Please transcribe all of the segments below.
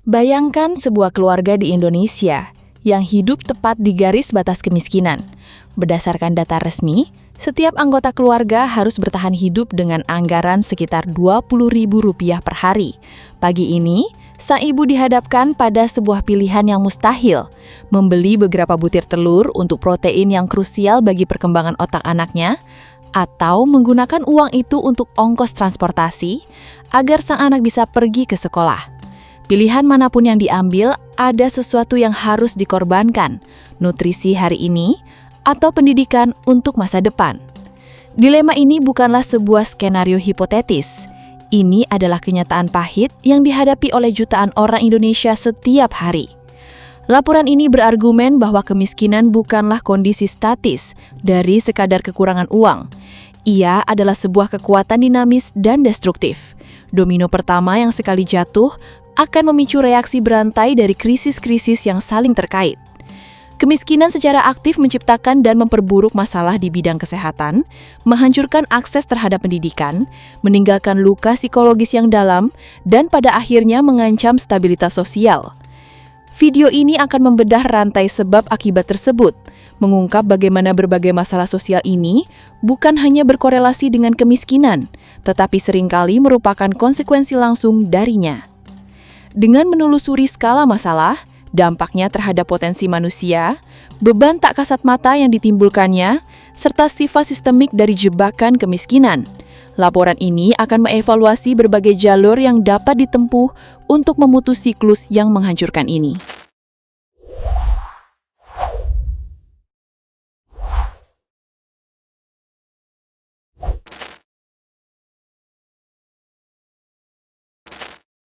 Bayangkan sebuah keluarga di Indonesia yang hidup tepat di garis batas kemiskinan. Berdasarkan data resmi, setiap anggota keluarga harus bertahan hidup dengan anggaran sekitar Rp20.000 per hari. Pagi ini, sang ibu dihadapkan pada sebuah pilihan yang mustahil, membeli beberapa butir telur untuk protein yang krusial bagi perkembangan otak anaknya, atau menggunakan uang itu untuk ongkos transportasi agar sang anak bisa pergi ke sekolah. Pilihan manapun yang diambil, ada sesuatu yang harus dikorbankan, nutrisi hari ini atau pendidikan untuk masa depan. Dilema ini bukanlah sebuah skenario hipotetis. Ini adalah kenyataan pahit yang dihadapi oleh jutaan orang Indonesia setiap hari. Laporan ini berargumen bahwa kemiskinan bukanlah kondisi statis dari sekadar kekurangan uang. Ia adalah sebuah kekuatan dinamis dan destruktif. Domino pertama yang sekali jatuh akan memicu reaksi berantai dari krisis-krisis yang saling terkait. Kemiskinan secara aktif menciptakan dan memperburuk masalah di bidang kesehatan, menghancurkan akses terhadap pendidikan, meninggalkan luka psikologis yang dalam, dan pada akhirnya mengancam stabilitas sosial. Video ini akan membedah rantai sebab akibat tersebut, mengungkap bagaimana berbagai masalah sosial ini bukan hanya berkorelasi dengan kemiskinan, tetapi seringkali merupakan konsekuensi langsung darinya. Dengan menelusuri skala masalah, dampaknya terhadap potensi manusia, beban tak kasat mata yang ditimbulkannya, serta sifat sistemik dari jebakan kemiskinan, laporan ini akan mengevaluasi berbagai jalur yang dapat ditempuh untuk memutus siklus yang menghancurkan ini.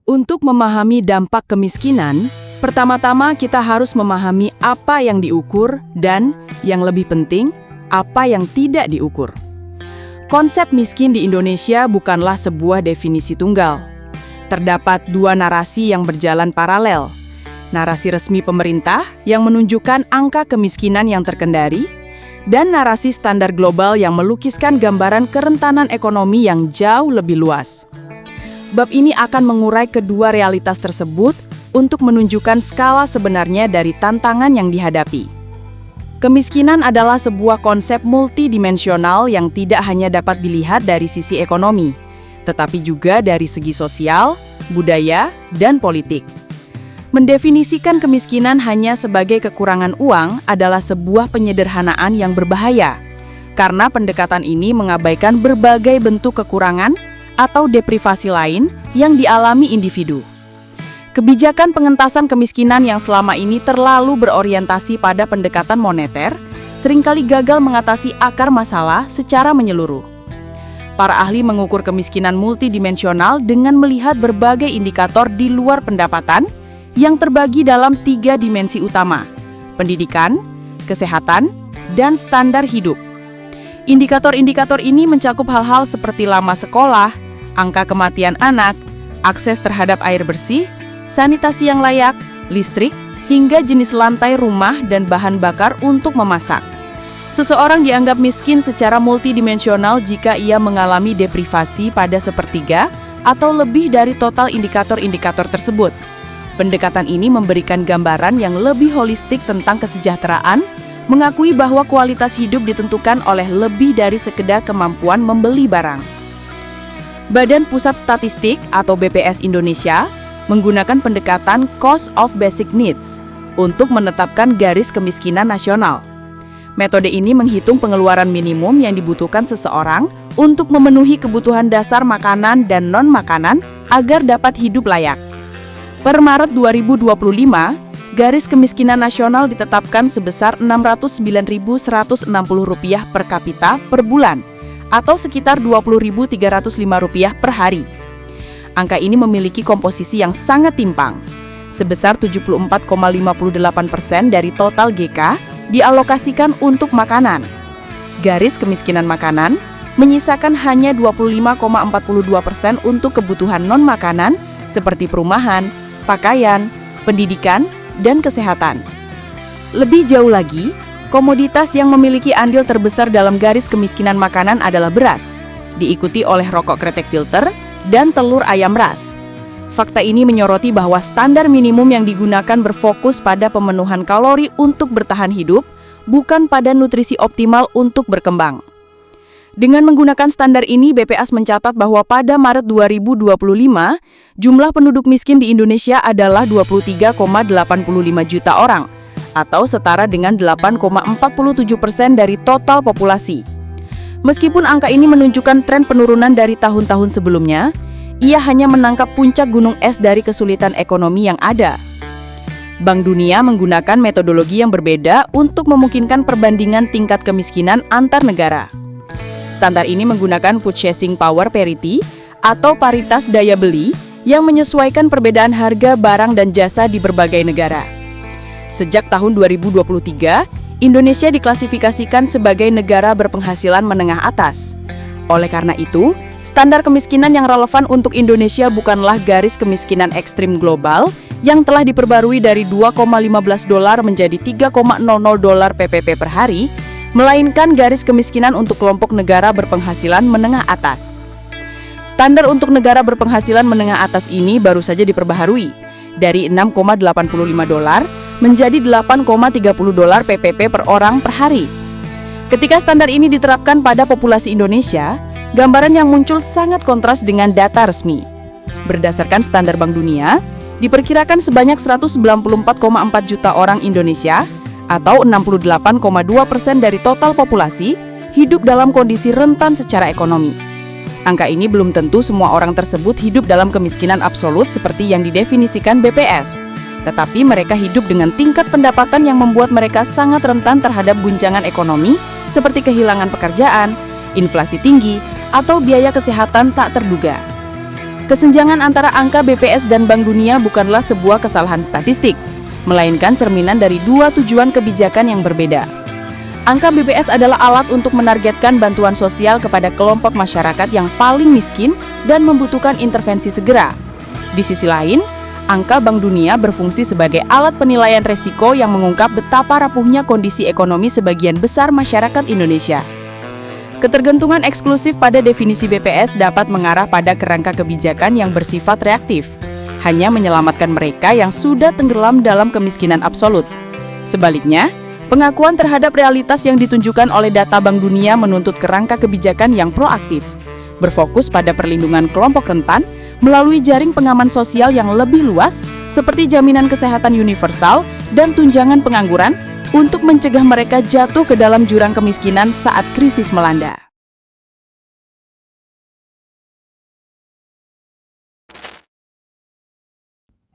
Untuk memahami dampak kemiskinan, pertama-tama kita harus memahami apa yang diukur dan, yang lebih penting, apa yang tidak diukur. Konsep miskin di Indonesia bukanlah sebuah definisi tunggal. Terdapat dua narasi yang berjalan paralel. Narasi resmi pemerintah yang menunjukkan angka kemiskinan yang terkendali, dan narasi standar global yang melukiskan gambaran kerentanan ekonomi yang jauh lebih luas. Bab ini akan mengurai kedua realitas tersebut untuk menunjukkan skala sebenarnya dari tantangan yang dihadapi. Kemiskinan adalah sebuah konsep multidimensional yang tidak hanya dapat dilihat dari sisi ekonomi, tetapi juga dari segi sosial, budaya, dan politik. Mendefinisikan kemiskinan hanya sebagai kekurangan uang adalah sebuah penyederhanaan yang berbahaya, karena pendekatan ini mengabaikan berbagai bentuk kekurangan atau deprivasi lain yang dialami individu. Kebijakan pengentasan kemiskinan yang selama ini terlalu berorientasi pada pendekatan moneter seringkali gagal mengatasi akar masalah secara menyeluruh. Para ahli mengukur kemiskinan multidimensional dengan melihat berbagai indikator di luar pendapatan yang terbagi dalam 3 dimensi utama: pendidikan, kesehatan, dan standar hidup. Indikator-indikator ini mencakup hal-hal seperti lama sekolah, angka kematian anak, akses terhadap air bersih, sanitasi yang layak, listrik, hingga jenis lantai rumah dan bahan bakar untuk memasak. Seseorang dianggap miskin secara multidimensional jika ia mengalami deprivasi pada sepertiga atau lebih dari total indikator-indikator tersebut. Pendekatan ini memberikan gambaran yang lebih holistik tentang kesejahteraan, mengakui bahwa kualitas hidup ditentukan oleh lebih dari sekedar kemampuan membeli barang. Badan Pusat Statistik atau BPS Indonesia menggunakan pendekatan Cost of Basic Needs untuk menetapkan garis kemiskinan nasional. Metode ini menghitung pengeluaran minimum yang dibutuhkan seseorang untuk memenuhi kebutuhan dasar makanan dan non-makanan agar dapat hidup layak. Per Maret 2025, garis kemiskinan nasional ditetapkan sebesar Rp609.160 per kapita per bulan, atau sekitar Rp20.305 per hari. Angka ini memiliki komposisi yang sangat timpang. Sebesar 74,58% dari total GK dialokasikan untuk makanan. Garis kemiskinan makanan menyisakan hanya 25,42% untuk kebutuhan non-makanan seperti perumahan, pakaian, pendidikan, dan kesehatan. Lebih jauh lagi, komoditas yang memiliki andil terbesar dalam garis kemiskinan makanan adalah beras, diikuti oleh rokok kretek filter dan telur ayam ras. fakta ini menyoroti bahwa standar minimum yang digunakan berfokus pada pemenuhan kalori untuk bertahan hidup, bukan pada nutrisi optimal untuk berkembang. Dengan menggunakan standar ini, BPS mencatat bahwa pada Maret 2025, jumlah penduduk miskin di Indonesia adalah 23,85 juta orang, atau setara dengan 8,47% dari total populasi. Meskipun angka ini menunjukkan tren penurunan dari tahun-tahun sebelumnya, ia hanya menangkap puncak gunung es dari kesulitan ekonomi yang ada. Bank Dunia menggunakan metodologi yang berbeda untuk memungkinkan perbandingan tingkat kemiskinan antar negara. Standar ini menggunakan purchasing power parity atau paritas daya beli yang menyesuaikan perbedaan harga barang dan jasa di berbagai negara. Sejak tahun 2023, Indonesia diklasifikasikan sebagai negara berpenghasilan menengah atas. Oleh karena itu, standar kemiskinan yang relevan untuk Indonesia bukanlah garis kemiskinan ekstrim global yang telah diperbarui dari $2,15 menjadi $3,00 PPP per hari, melainkan garis kemiskinan untuk kelompok negara berpenghasilan menengah atas. Standar untuk negara berpenghasilan menengah atas ini baru saja diperbaharui dari $6,85 menjadi $8,30 PPP per orang per hari. Ketika standar ini diterapkan pada populasi Indonesia, gambaran yang muncul sangat kontras dengan data resmi. Berdasarkan standar Bank Dunia, diperkirakan sebanyak 194,4 juta orang Indonesia atau 68,2% dari total populasi hidup dalam kondisi rentan secara ekonomi. Angka ini belum tentu semua orang tersebut hidup dalam kemiskinan absolut seperti yang didefinisikan BPS, tetapi mereka hidup dengan tingkat pendapatan yang membuat mereka sangat rentan terhadap guncangan ekonomi seperti kehilangan pekerjaan, inflasi tinggi, atau biaya kesehatan tak terduga. Kesenjangan antara angka BPS dan Bank Dunia bukanlah sebuah kesalahan statistik, melainkan cerminan dari dua tujuan kebijakan yang berbeda. Angka BPS adalah alat untuk menargetkan bantuan sosial kepada kelompok masyarakat yang paling miskin dan membutuhkan intervensi segera. Di sisi lain, angka Bank Dunia berfungsi sebagai alat penilaian resiko yang mengungkap betapa rapuhnya kondisi ekonomi sebagian besar masyarakat Indonesia. Ketergantungan eksklusif pada definisi BPS dapat mengarah pada kerangka kebijakan yang bersifat reaktif, hanya menyelamatkan mereka yang sudah tenggelam dalam kemiskinan absolut. Sebaliknya, pengakuan terhadap realitas yang ditunjukkan oleh data Bank Dunia menuntut kerangka kebijakan yang proaktif, berfokus pada perlindungan kelompok rentan melalui jaring pengaman sosial yang lebih luas seperti jaminan kesehatan universal dan tunjangan pengangguran untuk mencegah mereka jatuh ke dalam jurang kemiskinan saat krisis melanda.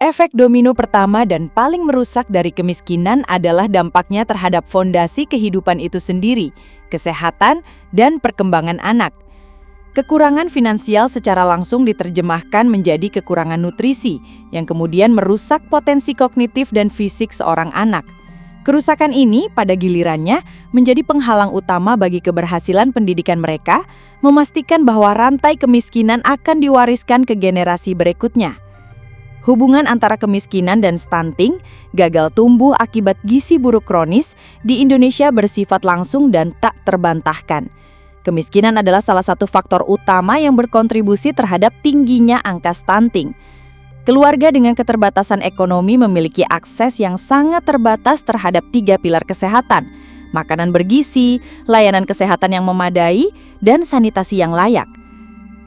Efek domino pertama dan paling merusak dari kemiskinan adalah dampaknya terhadap fondasi kehidupan itu sendiri, kesehatan, dan perkembangan anak. Kekurangan finansial secara langsung diterjemahkan menjadi kekurangan nutrisi, yang kemudian merusak potensi kognitif dan fisik seorang anak. Kerusakan ini pada gilirannya menjadi penghalang utama bagi keberhasilan pendidikan mereka, memastikan bahwa rantai kemiskinan akan diwariskan ke generasi berikutnya. Hubungan antara kemiskinan dan stunting, gagal tumbuh akibat gizi buruk kronis, di Indonesia bersifat langsung dan tak terbantahkan. Kemiskinan adalah salah satu faktor utama yang berkontribusi terhadap tingginya angka stunting. Keluarga dengan keterbatasan ekonomi memiliki akses yang sangat terbatas terhadap 3 pilar kesehatan, makanan bergizi, layanan kesehatan yang memadai, dan sanitasi yang layak.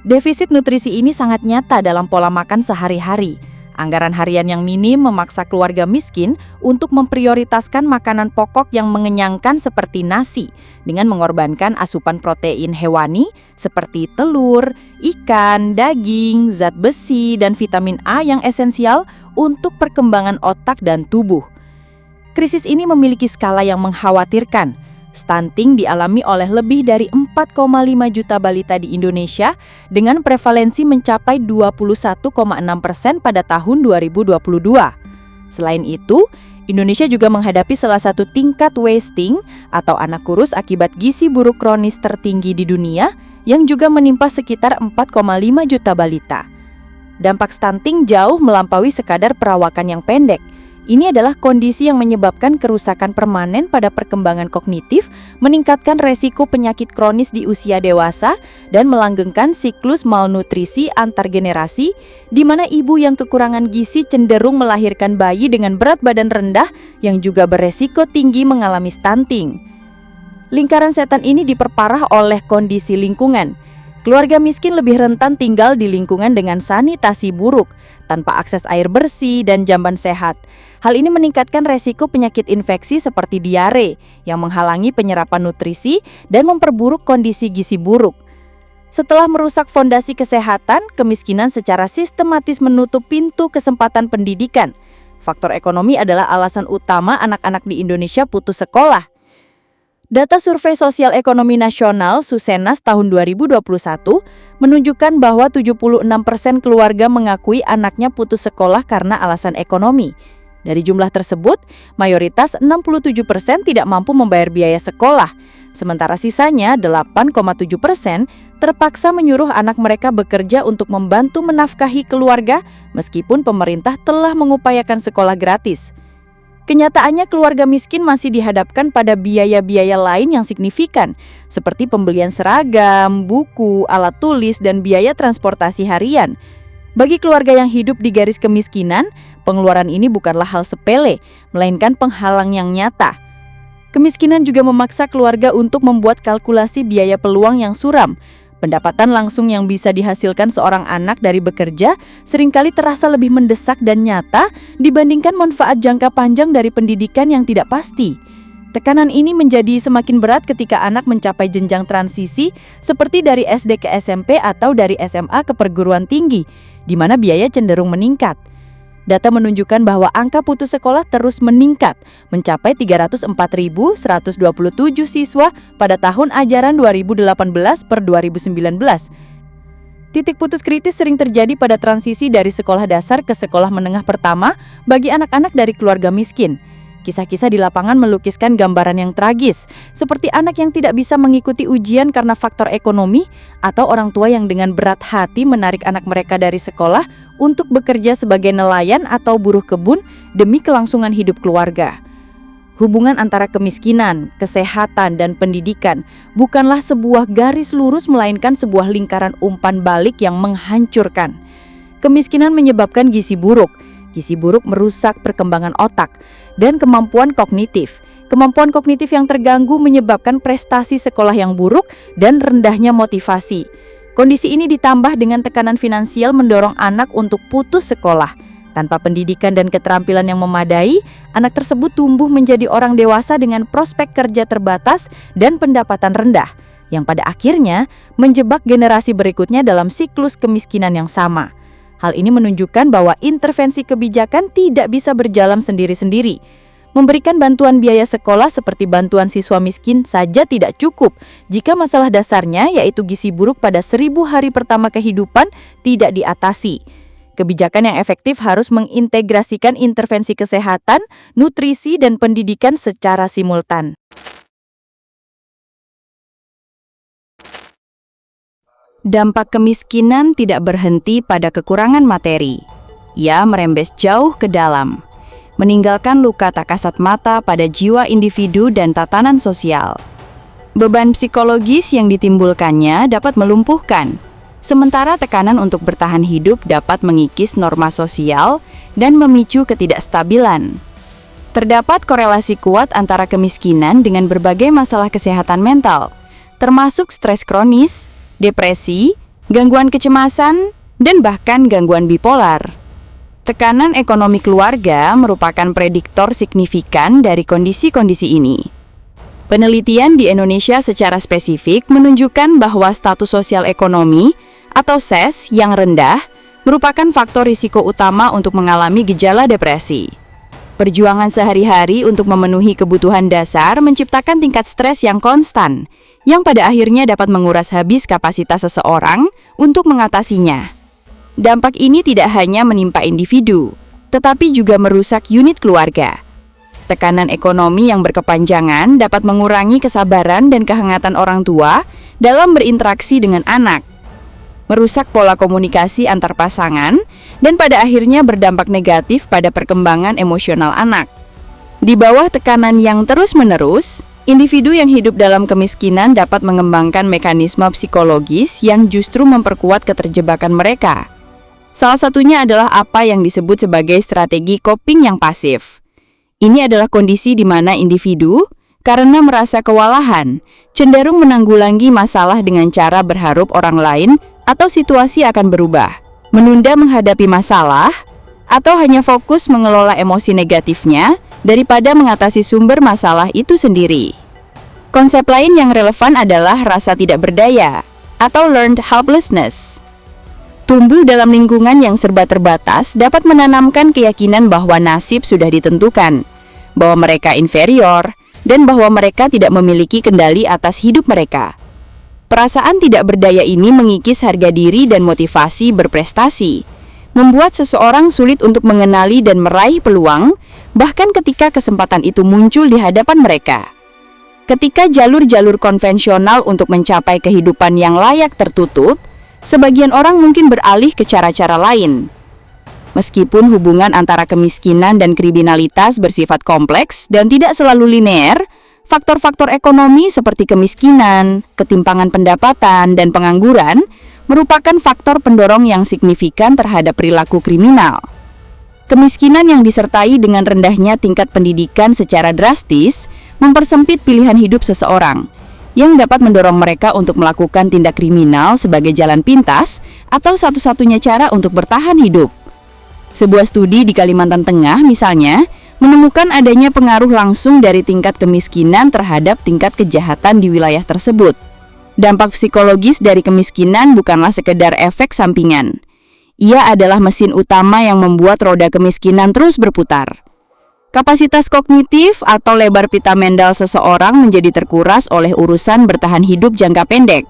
Defisit nutrisi ini sangat nyata dalam pola makan sehari-hari. Anggaran harian yang minim memaksa keluarga miskin untuk memprioritaskan makanan pokok yang mengenyangkan seperti nasi, dengan mengorbankan asupan protein hewani seperti telur, ikan, daging, zat besi, dan vitamin A yang esensial untuk perkembangan otak dan tubuh. Krisis ini memiliki skala yang mengkhawatirkan. Stunting dialami oleh lebih dari 4,5 juta balita di Indonesia dengan prevalensi mencapai 21,6% pada tahun 2022. Selain itu, Indonesia juga menghadapi salah satu tingkat wasting atau anak kurus akibat gizi buruk kronis tertinggi di dunia yang juga menimpa sekitar 4,5 juta balita. Dampak stunting jauh melampaui sekadar perawakan yang pendek. Ini adalah kondisi yang menyebabkan kerusakan permanen pada perkembangan kognitif, meningkatkan resiko penyakit kronis di usia dewasa, dan melanggengkan siklus malnutrisi antar generasi, di mana ibu yang kekurangan gizi cenderung melahirkan bayi dengan berat badan rendah yang juga beresiko tinggi mengalami stunting. Lingkaran setan ini diperparah oleh kondisi lingkungan. Keluarga miskin lebih rentan tinggal di lingkungan dengan sanitasi buruk, tanpa akses air bersih dan jamban sehat. Hal ini meningkatkan resiko penyakit infeksi seperti diare, yang menghalangi penyerapan nutrisi dan memperburuk kondisi gizi buruk. Setelah merusak fondasi kesehatan, kemiskinan secara sistematis menutup pintu kesempatan pendidikan. Faktor ekonomi adalah alasan utama anak-anak di Indonesia putus sekolah. Data Survei Sosial Ekonomi Nasional Susenas tahun 2021 menunjukkan bahwa 76% keluarga mengakui anaknya putus sekolah karena alasan ekonomi. Dari jumlah tersebut, mayoritas 67% tidak mampu membayar biaya sekolah, sementara sisanya 8,7% terpaksa menyuruh anak mereka bekerja untuk membantu menafkahi keluarga meskipun pemerintah telah mengupayakan sekolah gratis. Kenyataannya keluarga miskin masih dihadapkan pada biaya-biaya lain yang signifikan, seperti pembelian seragam, buku, alat tulis, dan biaya transportasi harian. Bagi keluarga yang hidup di garis kemiskinan, pengeluaran ini bukanlah hal sepele, melainkan penghalang yang nyata. Kemiskinan juga memaksa keluarga untuk membuat kalkulasi biaya peluang yang suram. Pendapatan langsung yang bisa dihasilkan seorang anak dari bekerja seringkali terasa lebih mendesak dan nyata dibandingkan manfaat jangka panjang dari pendidikan yang tidak pasti. Tekanan ini menjadi semakin berat ketika anak mencapai jenjang transisi seperti dari SD ke SMP atau dari SMA ke perguruan tinggi, di mana biaya cenderung meningkat. Data menunjukkan bahwa angka putus sekolah terus meningkat, mencapai 304.127 siswa pada tahun ajaran 2018 per 2019. Titik putus kritis sering terjadi pada transisi dari sekolah dasar ke sekolah menengah pertama bagi anak-anak dari keluarga miskin. Kisah-kisah di lapangan melukiskan gambaran yang tragis, seperti anak yang tidak bisa mengikuti ujian karena faktor ekonomi, atau orang tua yang dengan berat hati menarik anak mereka dari sekolah untuk bekerja sebagai nelayan atau buruh kebun demi kelangsungan hidup keluarga. Hubungan antara kemiskinan, kesehatan, dan pendidikan bukanlah sebuah garis lurus melainkan sebuah lingkaran umpan balik yang menghancurkan. Kemiskinan menyebabkan gizi buruk. Gizi buruk merusak perkembangan otak dan kemampuan kognitif. Kemampuan kognitif yang terganggu menyebabkan prestasi sekolah yang buruk dan rendahnya motivasi. Kondisi ini ditambah dengan tekanan finansial mendorong anak untuk putus sekolah. Tanpa pendidikan dan keterampilan yang memadai, anak tersebut tumbuh menjadi orang dewasa dengan prospek kerja terbatas dan pendapatan rendah, yang pada akhirnya menjebak generasi berikutnya dalam siklus kemiskinan yang sama. Hal ini menunjukkan bahwa intervensi kebijakan tidak bisa berjalan sendiri-sendiri. Memberikan bantuan biaya sekolah seperti bantuan siswa miskin saja tidak cukup jika masalah dasarnya, yaitu gizi buruk pada 1000 hari pertama kehidupan, tidak diatasi. Kebijakan yang efektif harus mengintegrasikan intervensi kesehatan, nutrisi, dan pendidikan secara simultan. Dampak kemiskinan tidak berhenti pada kekurangan materi. Ia merembes jauh ke dalam, meninggalkan luka tak kasat mata pada jiwa individu dan tatanan sosial. Beban psikologis yang ditimbulkannya dapat melumpuhkan, sementara tekanan untuk bertahan hidup dapat mengikis norma sosial dan memicu ketidakstabilan. Terdapat korelasi kuat antara kemiskinan dengan berbagai masalah kesehatan mental, termasuk stres kronis, depresi, gangguan kecemasan, dan bahkan gangguan bipolar. Tekanan ekonomi keluarga merupakan prediktor signifikan dari kondisi-kondisi ini. Penelitian di Indonesia secara spesifik menunjukkan bahwa status sosial ekonomi atau SES yang rendah merupakan faktor risiko utama untuk mengalami gejala depresi. Perjuangan sehari-hari untuk memenuhi kebutuhan dasar menciptakan tingkat stres yang konstan, yang pada akhirnya dapat menguras habis kapasitas seseorang untuk mengatasinya. Dampak ini tidak hanya menimpa individu, tetapi juga merusak unit keluarga. Tekanan ekonomi yang berkepanjangan dapat mengurangi kesabaran dan kehangatan orang tua dalam berinteraksi dengan anak. merusak pola komunikasi antar pasangan, dan pada akhirnya berdampak negatif pada perkembangan emosional anak. Di bawah tekanan yang terus-menerus, individu yang hidup dalam kemiskinan dapat mengembangkan mekanisme psikologis yang justru memperkuat keterjebakan mereka. Salah satunya adalah apa yang disebut sebagai strategi coping yang pasif. Ini adalah kondisi di mana individu, karena merasa kewalahan, cenderung menanggulangi masalah dengan cara berharap orang lain atau situasi akan berubah, menunda menghadapi masalah, atau hanya fokus mengelola emosi negatifnya daripada mengatasi sumber masalah itu sendiri. Konsep lain yang relevan adalah rasa tidak berdaya atau learned helplessness. Tumbuh dalam lingkungan yang serba terbatas dapat menanamkan keyakinan bahwa nasib sudah ditentukan, bahwa mereka inferior, dan bahwa mereka tidak memiliki kendali atas hidup mereka. Perasaan tidak berdaya ini mengikis harga diri dan motivasi berprestasi, membuat seseorang sulit untuk mengenali dan meraih peluang, bahkan ketika kesempatan itu muncul di hadapan mereka. Ketika jalur-jalur konvensional untuk mencapai kehidupan yang layak tertutup, sebagian orang mungkin beralih ke cara-cara lain. Meskipun hubungan antara kemiskinan dan kriminalitas bersifat kompleks dan tidak selalu linear, faktor-faktor ekonomi seperti kemiskinan, ketimpangan pendapatan, dan pengangguran merupakan faktor pendorong yang signifikan terhadap perilaku kriminal. Kemiskinan yang disertai dengan rendahnya tingkat pendidikan secara drastis mempersempit pilihan hidup seseorang, yang dapat mendorong mereka untuk melakukan tindak kriminal sebagai jalan pintas atau satu-satunya cara untuk bertahan hidup. Sebuah studi di Kalimantan Tengah, misalnya, menemukan adanya pengaruh langsung dari tingkat kemiskinan terhadap tingkat kejahatan di wilayah tersebut. Dampak psikologis dari kemiskinan bukanlah sekedar efek sampingan. Ia adalah mesin utama yang membuat roda kemiskinan terus berputar. Kapasitas kognitif atau lebar pita mental seseorang menjadi terkuras oleh urusan bertahan hidup jangka pendek.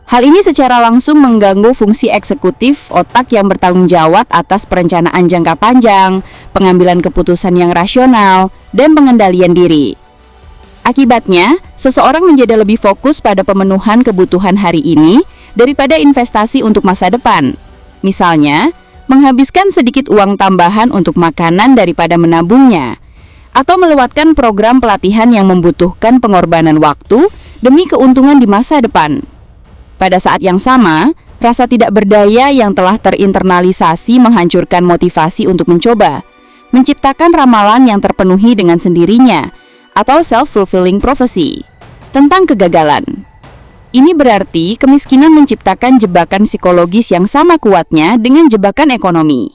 Hal ini secara langsung mengganggu fungsi eksekutif otak yang bertanggung jawab atas perencanaan jangka panjang, pengambilan keputusan yang rasional, dan pengendalian diri. Akibatnya, seseorang menjadi lebih fokus pada pemenuhan kebutuhan hari ini daripada investasi untuk masa depan. Misalnya, menghabiskan sedikit uang tambahan untuk makanan daripada menabungnya, atau melewatkan program pelatihan yang membutuhkan pengorbanan waktu demi keuntungan di masa depan. Pada saat yang sama, rasa tidak berdaya yang telah terinternalisasi menghancurkan motivasi untuk mencoba, menciptakan ramalan yang terpenuhi dengan sendirinya, atau self-fulfilling prophecy, tentang kegagalan. Ini berarti kemiskinan menciptakan jebakan psikologis yang sama kuatnya dengan jebakan ekonomi.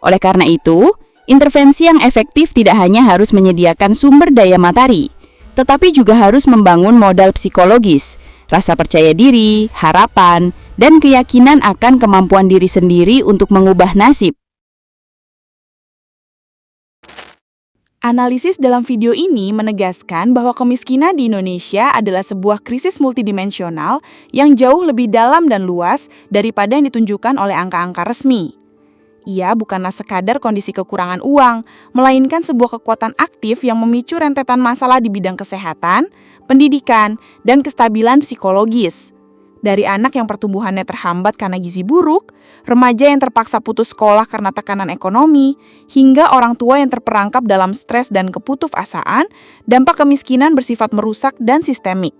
Oleh karena itu, intervensi yang efektif tidak hanya harus menyediakan sumber daya materi, tetapi juga harus membangun modal psikologis, rasa percaya diri, harapan, dan keyakinan akan kemampuan diri sendiri untuk mengubah nasib. Analisis dalam video ini menegaskan bahwa kemiskinan di Indonesia adalah sebuah krisis multidimensional yang jauh lebih dalam dan luas daripada yang ditunjukkan oleh angka-angka resmi. Ia bukanlah sekadar kondisi kekurangan uang, melainkan sebuah kekuatan aktif yang memicu rentetan masalah di bidang kesehatan, pendidikan, dan kestabilan psikologis. Dari anak yang pertumbuhannya terhambat karena gizi buruk, remaja yang terpaksa putus sekolah karena tekanan ekonomi, hingga orang tua yang terperangkap dalam stres dan keputusasaan, dampak kemiskinan bersifat merusak dan sistemik.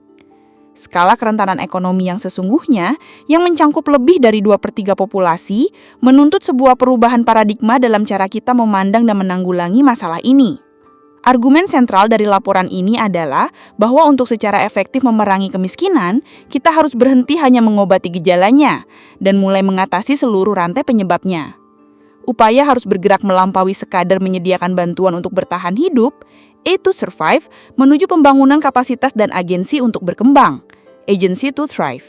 Skala kerentanan ekonomi yang sesungguhnya, yang mencangkup lebih dari 2/3 populasi, menuntut sebuah perubahan paradigma dalam cara kita memandang dan menanggulangi masalah ini. Argumen sentral dari laporan ini adalah bahwa untuk secara efektif memerangi kemiskinan, kita harus berhenti hanya mengobati gejalanya dan mulai mengatasi seluruh rantai penyebabnya. Upaya harus bergerak melampaui sekadar menyediakan bantuan untuk bertahan hidup, to survive, menuju pembangunan kapasitas dan agensi untuk berkembang, agency to thrive.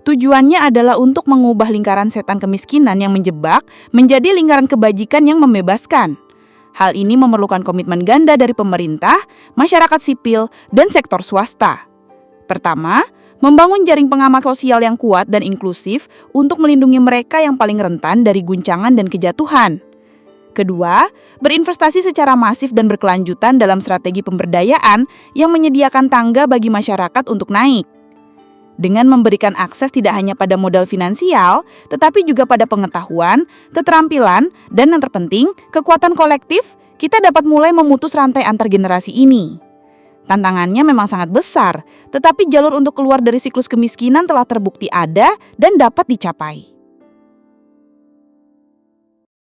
Tujuannya adalah untuk mengubah lingkaran setan kemiskinan yang menjebak menjadi lingkaran kebajikan yang membebaskan. Hal ini memerlukan komitmen ganda dari pemerintah, masyarakat sipil, dan sektor swasta. Pertama, membangun jaring pengamat sosial yang kuat dan inklusif untuk melindungi mereka yang paling rentan dari guncangan dan kejatuhan. Kedua, berinvestasi secara masif dan berkelanjutan dalam strategi pemberdayaan yang menyediakan tangga bagi masyarakat untuk naik. Dengan memberikan akses tidak hanya pada modal finansial, tetapi juga pada pengetahuan, keterampilan, dan yang terpenting, kekuatan kolektif, kita dapat mulai memutus rantai antar generasi ini. Tantangannya memang sangat besar, tetapi jalur untuk keluar dari siklus kemiskinan telah terbukti ada dan dapat dicapai.